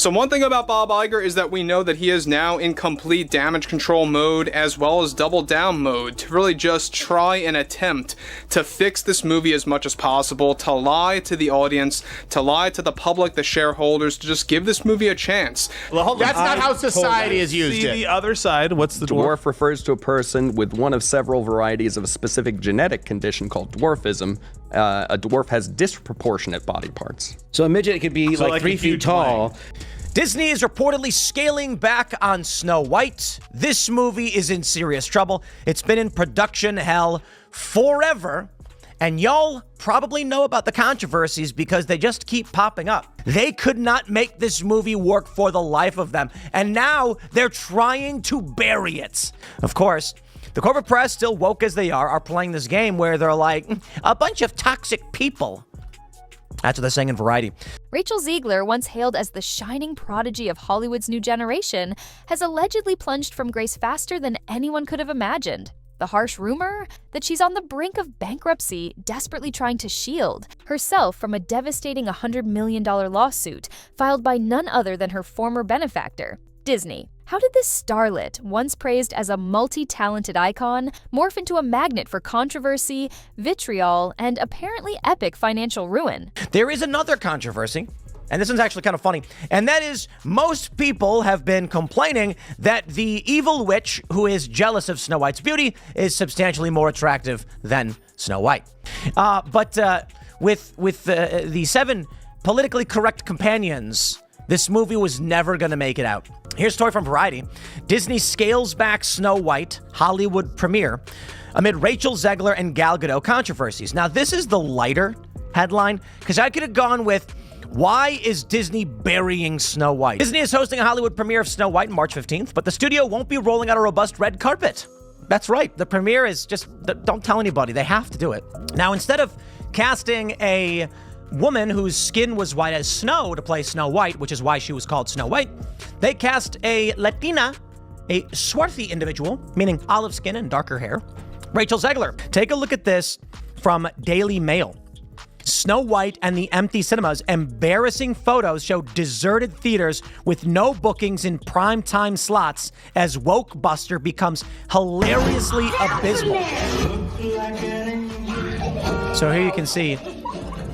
So one thing about Bob Iger is that we know that he is now in complete damage control mode as well as double down mode to really just try and attempt to fix this movie as much as possible, to lie to the audience, to lie to the public, the shareholders, to just give this movie a chance. Well, hold on. That's not how society has used See it. the other side. What's the dwarf? Dwarf refers to a person with one of several varieties of a specific genetic condition called dwarfism. A dwarf has disproportionate body parts. So a midget could be like 3 feet tall. Disney is reportedly scaling back on Snow White. This movie is in serious trouble. It's been in production hell forever. And y'all probably know about the controversies because they just keep popping up. They could not make this movie work for the life of them. And now they're trying to bury it. Of course, the corporate press, still woke as they are playing this game where they're like, a bunch of toxic people. That's what they're saying in Variety. Rachel Zegler, once hailed as the shining prodigy of Hollywood's new generation, has allegedly plunged from grace faster than anyone could have imagined. The harsh rumor? That she's on the brink of bankruptcy, desperately trying to shield herself from a devastating $100 million lawsuit filed by none other than her former benefactor, Disney. How did this starlet, once praised as a multi-talented icon, morph into a magnet for controversy, vitriol, and apparently epic financial ruin? There is another controversy, and this one's actually kind of funny, and that is most people have been complaining that the evil witch who is jealous of Snow White's beauty is substantially more attractive than Snow White. But with the 7 politically correct companions, this movie was never going to make it out. Here's a story from Variety. Disney scales back Snow White Hollywood premiere amid Rachel Zegler and Gal Gadot controversies. Now, this is the lighter headline, because I could have gone with, why is Disney burying Snow White? Disney is hosting a Hollywood premiere of Snow White on March 15th, but the studio won't be rolling out a robust red carpet. That's right. The premiere is just, don't tell anybody. They have to do it. Now, instead of casting a woman whose skin was white as snow to play Snow White, which is why she was called Snow White, they cast a Latina, a swarthy individual, meaning olive skin and darker hair, Rachel Zegler. Take a look at this from Daily Mail. Snow White and the empty cinemas. Embarrassing photos show deserted theaters with no bookings in primetime slots as Woke Buster becomes hilariously abysmal. So here you can see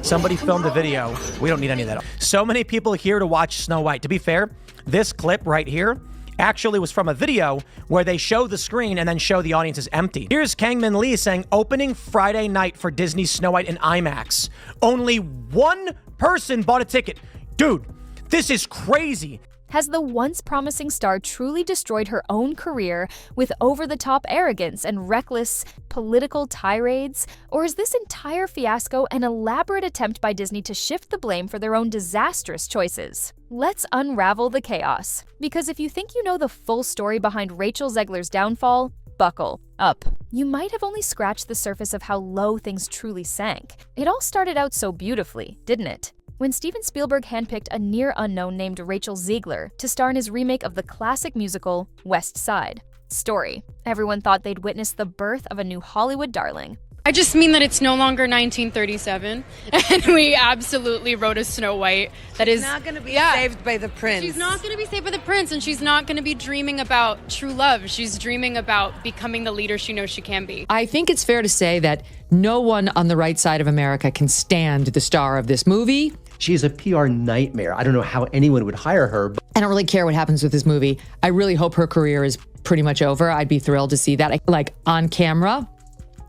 somebody filmed a video. We don't need any of that. So many people here to watch Snow White. To be fair, this clip right here actually was from a video where they show the screen and then show the audience is empty. Here's Kangmin Lee saying, opening Friday night for Disney's Snow White in IMAX. Only one person bought a ticket. Dude, this is crazy. Has the once promising star truly destroyed her own career with over-the-top arrogance and reckless political tirades? Or is this entire fiasco an elaborate attempt by Disney to shift the blame for their own disastrous choices? Let's unravel the chaos. Because if you think you know the full story behind Rachel Zegler's downfall, buckle up. You might have only scratched the surface of how low things truly sank. It all started out so beautifully, didn't it? When Steven Spielberg handpicked a near-unknown named Rachel Zegler to star in his remake of the classic musical West Side Story, everyone thought they'd witnessed the birth of a new Hollywood darling. I just mean that it's no longer 1937, and we absolutely wrote a Snow White that is not going to be saved by the prince. She's not going to be saved by the prince, and she's not going to be dreaming about true love. She's dreaming about becoming the leader she knows she can be. I think it's fair to say that no one on the right side of America can stand the star of this movie. She is a PR nightmare. I don't know how anyone would hire her. I don't really care what happens with this movie. I really hope her career is pretty much over. I'd be thrilled to see that, like, on camera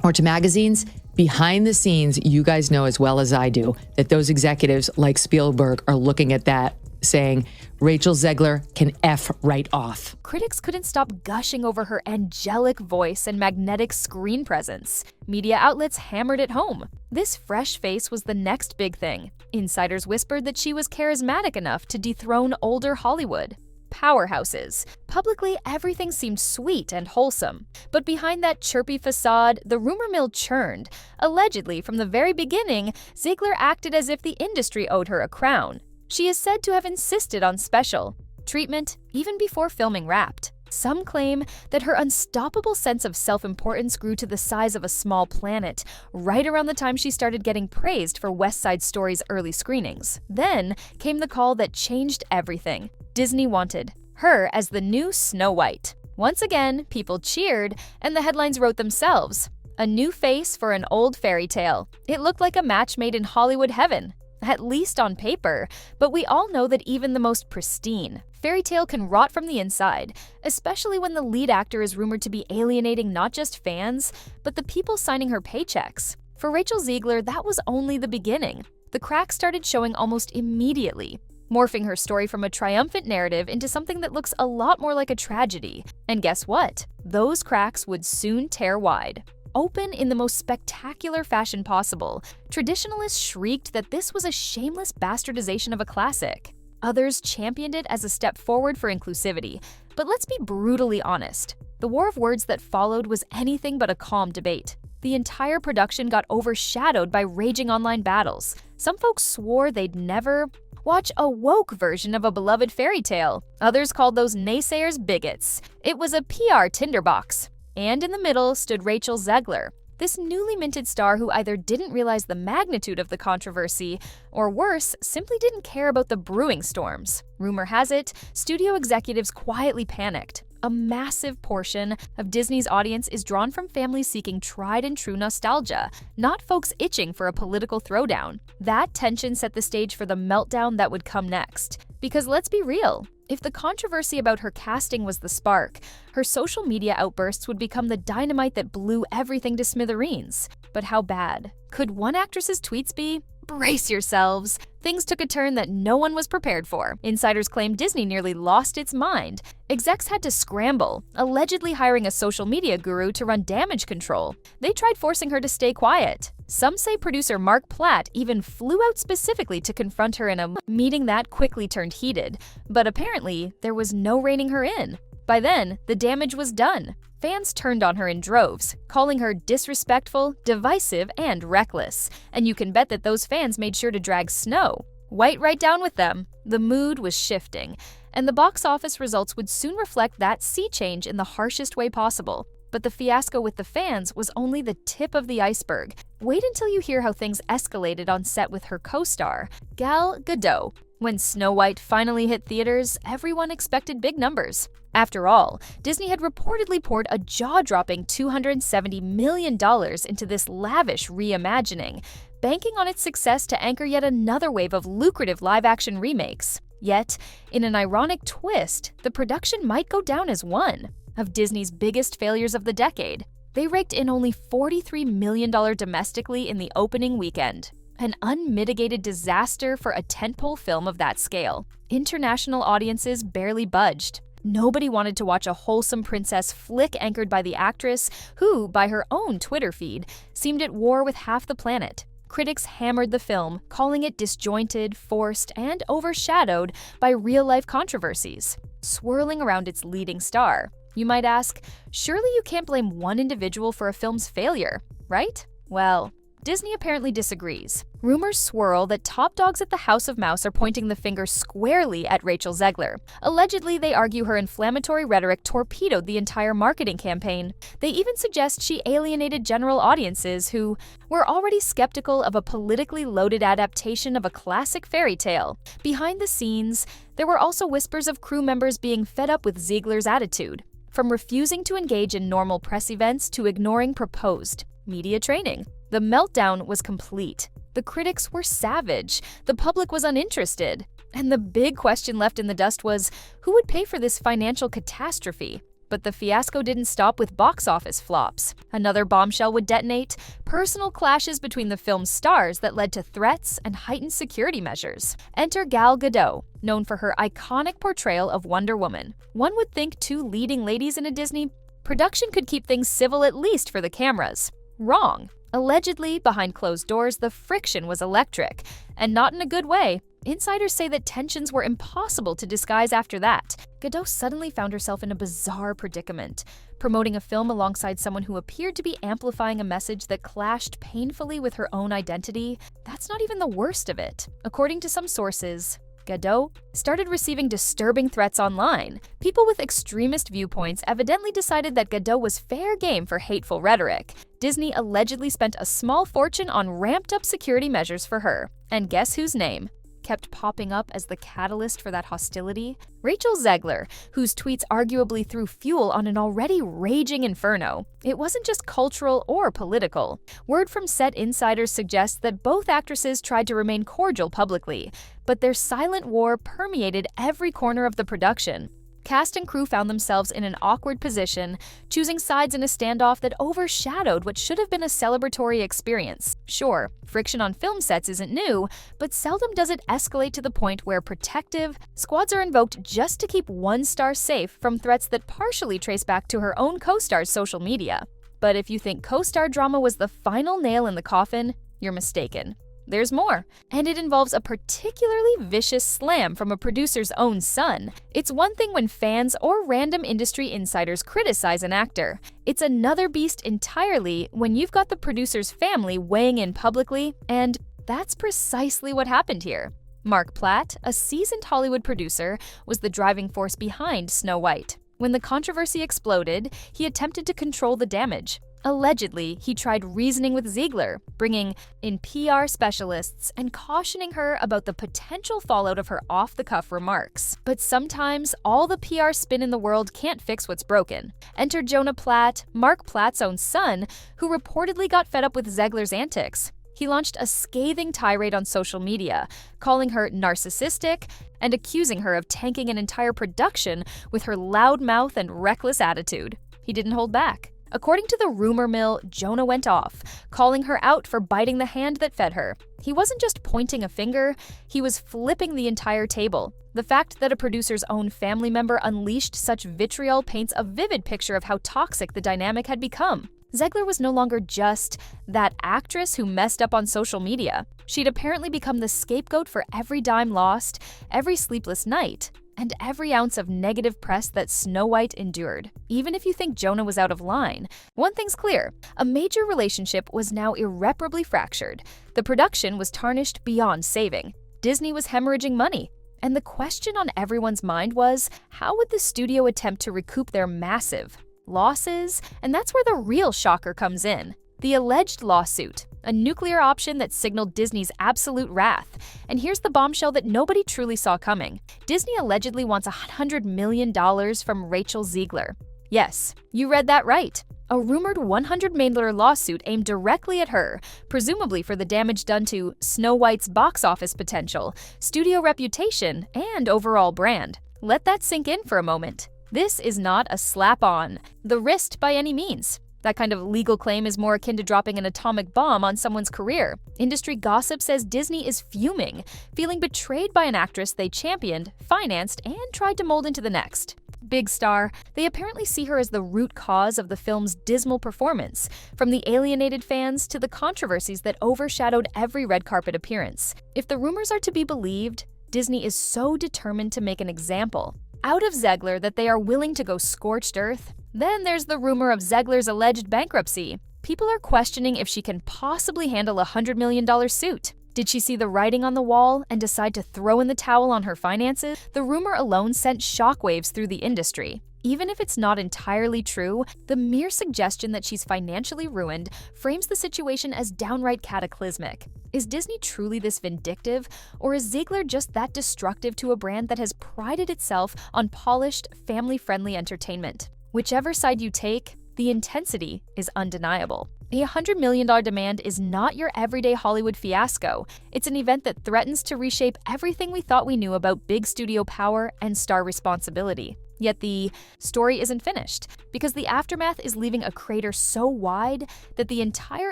or to magazines. Behind the scenes, you guys know as well as I do that those executives like Spielberg are looking at that saying, Rachel Zegler can F right off. Critics couldn't stop gushing over her angelic voice and magnetic screen presence. Media outlets hammered it home. This fresh face was the next big thing. Insiders whispered that she was charismatic enough to dethrone older Hollywood. Powerhouses. Publicly, everything seemed sweet and wholesome. But behind that chirpy facade, the rumor mill churned. Allegedly, from the very beginning, Zegler acted as if the industry owed her a crown. She is said to have insisted on special treatment even before filming Wrapped. Some claim that her unstoppable sense of self-importance grew to the size of a small planet right around the time she started getting praised for West Side Story's early screenings. Then came the call that changed everything. Disney wanted her as the new Snow White. Once again, people cheered, and the headlines wrote themselves. A new face for an old fairy tale. It looked like a match made in Hollywood heaven, at least on paper, but we all know that even the most pristine fairy tale can rot from the inside, especially when the lead actor is rumored to be alienating not just fans, but the people signing her paychecks. For Rachel Zegler, that was only the beginning. The cracks started showing almost immediately, morphing her story from a triumphant narrative into something that looks a lot more like a tragedy. And guess what? Those cracks would soon tear wide. Open in the most spectacular fashion possible, traditionalists shrieked that this was a shameless bastardization of a classic. Others championed it as a step forward for inclusivity. But let's be brutally honest. The war of words that followed was anything but a calm debate. The entire production got overshadowed by raging online battles. Some folks swore they'd never watch a woke version of a beloved fairy tale. Others called those naysayers bigots. It was a PR tinderbox. And in the middle stood Rachel Zegler, this newly minted star who either didn't realize the magnitude of the controversy, or worse, simply didn't care about the brewing storms. Rumor has it, studio executives quietly panicked. A massive portion of Disney's audience is drawn from families seeking tried and true nostalgia, not folks itching for a political throwdown. That tension set the stage for the meltdown that would come next. Because let's be real, if the controversy about her casting was the spark, her social media outbursts would become the dynamite that blew everything to smithereens. But how bad? Could one actress's tweets be? Brace yourselves. Things took a turn that no one was prepared for. Insiders claim Disney nearly lost its mind. Execs had to scramble, allegedly hiring a social media guru to run damage control. They tried forcing her to stay quiet. Some say producer Mark Platt even flew out specifically to confront her in a meeting that quickly turned heated. But apparently, there was no reining her in. By then, the damage was done. Fans turned on her in droves, calling her disrespectful, divisive, and reckless. And you can bet that those fans made sure to drag Snow White right down with them. The mood was shifting, and the box office results would soon reflect that sea change in the harshest way possible. But the fiasco with the fans was only the tip of the iceberg. Wait until you hear how things escalated on set with her co-star, Gal Gadot. When Snow White finally hit theaters, everyone expected big numbers. After all, Disney had reportedly poured a jaw-dropping $270 million into this lavish reimagining, banking on its success to anchor yet another wave of lucrative live-action remakes. Yet, in an ironic twist, the production might go down as one of Disney's biggest failures of the decade. They raked in only $43 million domestically in the opening weekend. An unmitigated disaster for a tentpole film of that scale. International audiences barely budged. Nobody wanted to watch a wholesome princess flick anchored by the actress who, by her own Twitter feed, seemed at war with half the planet. Critics hammered the film, calling it disjointed, forced, and overshadowed by real-life controversies, swirling around its leading star. You might ask, surely you can't blame one individual for a film's failure, right? Well, Disney apparently disagrees. Rumors swirl that top dogs at the House of Mouse are pointing the finger squarely at Rachel Zegler. Allegedly, they argue her inflammatory rhetoric torpedoed the entire marketing campaign. They even suggest she alienated general audiences who were already skeptical of a politically loaded adaptation of a classic fairy tale. Behind the scenes, there were also whispers of crew members being fed up with Zegler's attitude, from refusing to engage in normal press events to ignoring proposed media training. The meltdown was complete. The critics were savage. The public was uninterested. And the big question left in the dust was, who would pay for this financial catastrophe? But the fiasco didn't stop with box office flops. Another bombshell would detonate, personal clashes between the film's stars that led to threats and heightened security measures. Enter Gal Gadot, known for her iconic portrayal of Wonder Woman. One would think two leading ladies in a Disney production could keep things civil at least for the cameras. Wrong. Allegedly, behind closed doors, the friction was electric, and not in a good way. Insiders say that tensions were impossible to disguise after that. Gadot suddenly found herself in a bizarre predicament, promoting a film alongside someone who appeared to be amplifying a message that clashed painfully with her own identity. That's not even the worst of it. According to some sources, Gadot started receiving disturbing threats online. People with extremist viewpoints evidently decided that Gadot was fair game for hateful rhetoric. Disney allegedly spent a small fortune on ramped-up security measures for her. And guess whose name kept popping up as the catalyst for that hostility? Rachel Zegler, whose tweets arguably threw fuel on an already raging inferno. It wasn't just cultural or political. Word from set insiders suggests that both actresses tried to remain cordial publicly, but their silent war permeated every corner of the production. Cast and crew found themselves in an awkward position, choosing sides in a standoff that overshadowed what should have been a celebratory experience. Sure, friction on film sets isn't new, but seldom does it escalate to the point where protective squads are invoked just to keep one star safe from threats that partially trace back to her own co-star's social media. But if you think co-star drama was the final nail in the coffin, you're mistaken. There's more, and it involves a particularly vicious slam from a producer's own son. It's one thing when fans or random industry insiders criticize an actor. It's another beast entirely when you've got the producer's family weighing in publicly, and that's precisely what happened here. Mark Platt, a seasoned Hollywood producer, was the driving force behind Snow White. When the controversy exploded, he attempted to control the damage. Allegedly, he tried reasoning with Zegler, bringing in PR specialists and cautioning her about the potential fallout of her off-the-cuff remarks. But sometimes, all the PR spin in the world can't fix what's broken. Enter Jonah Platt, Mark Platt's own son, who reportedly got fed up with Zegler's antics. He launched a scathing tirade on social media, calling her narcissistic and accusing her of tanking an entire production with her loud mouth and reckless attitude. He didn't hold back. According to the rumor mill, Jonah went off, calling her out for biting the hand that fed her. He wasn't just pointing a finger, he was flipping the entire table. The fact that a producer's own family member unleashed such vitriol paints a vivid picture of how toxic the dynamic had become. Zegler was no longer just that actress who messed up on social media. She'd apparently become the scapegoat for every dime lost, every sleepless night, and every ounce of negative press that Snow White endured. Even if you think Jonah was out of line, one thing's clear: a major relationship was now irreparably fractured. The production was tarnished beyond saving. Disney was hemorrhaging money. And the question on everyone's mind was, how would the studio attempt to recoup their massive losses? And that's where the real shocker comes in. The alleged lawsuit, a nuclear option that signaled Disney's absolute wrath. And here's the bombshell that nobody truly saw coming. Disney allegedly wants $100 million from Rachel Zegler. Yes, you read that right. A rumored $100 million lawsuit aimed directly at her, presumably for the damage done to Snow White's box office potential, studio reputation, and overall brand. Let that sink in for a moment. This is not a slap-on the wrist by any means. That kind of legal claim is more akin to dropping an atomic bomb on someone's career. Industry gossip says Disney is fuming, feeling betrayed by an actress they championed, financed, and tried to mold into the next big star. They apparently see her as the root cause of the film's dismal performance, from the alienated fans to the controversies that overshadowed every red carpet appearance. If the rumors are to be believed, Disney is so determined to make an example out of Zegler that they are willing to go scorched earth. Then there's the rumor of Zegler's alleged bankruptcy. People are questioning if she can possibly handle a $100 million suit. Did she see the writing on the wall and decide to throw in the towel on her finances? The rumor alone sent shockwaves through the industry. Even if it's not entirely true, the mere suggestion that she's financially ruined frames the situation as downright cataclysmic. Is Disney truly this vindictive, or is Zegler just that destructive to a brand that has prided itself on polished, family-friendly entertainment? Whichever side you take, the intensity is undeniable. A $100 million demand is not your everyday Hollywood fiasco. It's an event that threatens to reshape everything we thought we knew about big studio power and star responsibility. Yet the story isn't finished, because the aftermath is leaving a crater so wide that the entire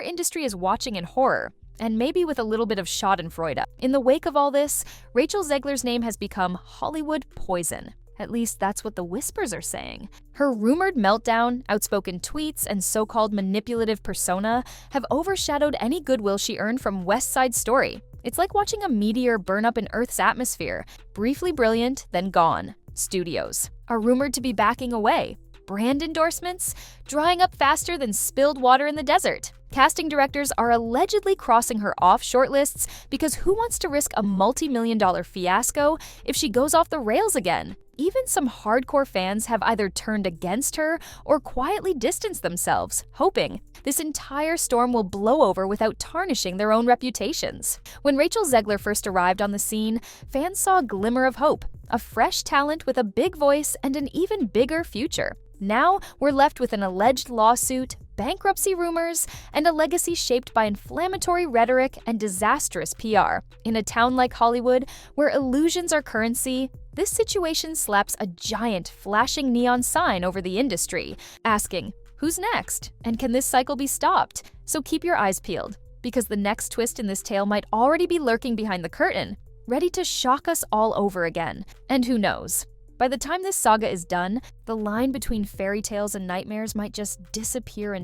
industry is watching in horror, and maybe with a little bit of schadenfreude. In the wake of all this, Rachel Zegler's name has become Hollywood poison. At least that's what the whispers are saying. Her rumored meltdown, outspoken tweets, and so-called manipulative persona have overshadowed any goodwill she earned from West Side Story. It's like watching a meteor burn up in Earth's atmosphere, briefly brilliant, then gone. Studios are rumored to be backing away. Brand endorsements drying up faster than spilled water in the desert. Casting directors are allegedly crossing her off shortlists because who wants to risk a multi-million-dollar fiasco if she goes off the rails again? Even some hardcore fans have either turned against her or quietly distanced themselves, hoping this entire storm will blow over without tarnishing their own reputations. When Rachel Zegler first arrived on the scene, fans saw a glimmer of hope, a fresh talent with a big voice and an even bigger future. Now, we're left with an alleged lawsuit, bankruptcy rumors, and a legacy shaped by inflammatory rhetoric and disastrous PR. In a town like Hollywood, where illusions are currency, this situation slaps a giant flashing neon sign over the industry, asking, who's next? And can this cycle be stopped? So keep your eyes peeled, because the next twist in this tale might already be lurking behind the curtain, ready to shock us all over again. And who knows? By the time this saga is done, the line between fairy tales and nightmares might just disappear